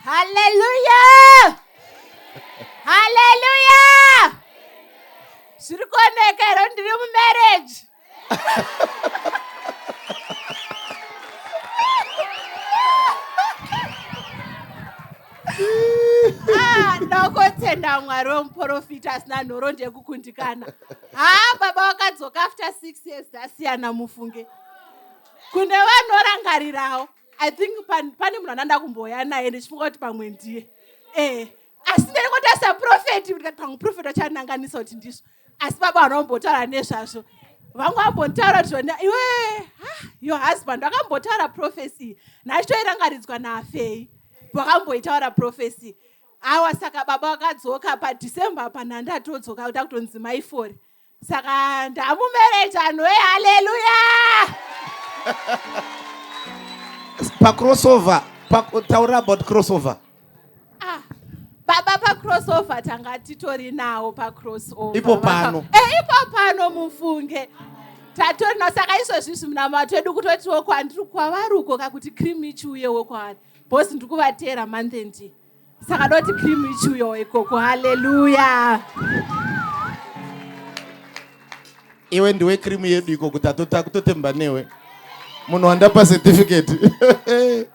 Hallelujah! Hallelujah! Zviri kuoneka here ndiri mumarriage. Ndakotenda Mwari womuprofita asina nhoro ndekukundikana. Baba wakadzoka after 6 years dzasiyana mufunge. Kune vanorangarirawo. I think pane munhu ananda kumboya naye ndichifunga kuti pamwe ndiye. Asi ndiri kutarisa profeti kuti pamwe profeti achananganisa kuti ndizvo. Asi baba vanombotaura nezvazvo. Vamwe vambotaura kuti iwe your husband akambotaura prophecy. Nachoirangaridzwa naFei. Vakamboitaura prophecy. Saka baba vakadzoka paDecember panhandatu odzoka kuda kutonzi maifori. Saka ndamumarriage anhu hallelujah. Crossover. Taura about crossover. Baba crossover tanga titori nawo crossover. Ipo pano. Ipo pano mufunge. Tatori nawo saka izvozvi munamato edu kutotiwo kwandiri kwavaruko kakuti cream ichiuyewo kwavari. Bosi ndikuvatera month end. Saka doti cream ichiuyewo ikoko hallelujah. Iwe ndiwe cream yedu ikoko tatotemba newe. Munhu andapa certificate.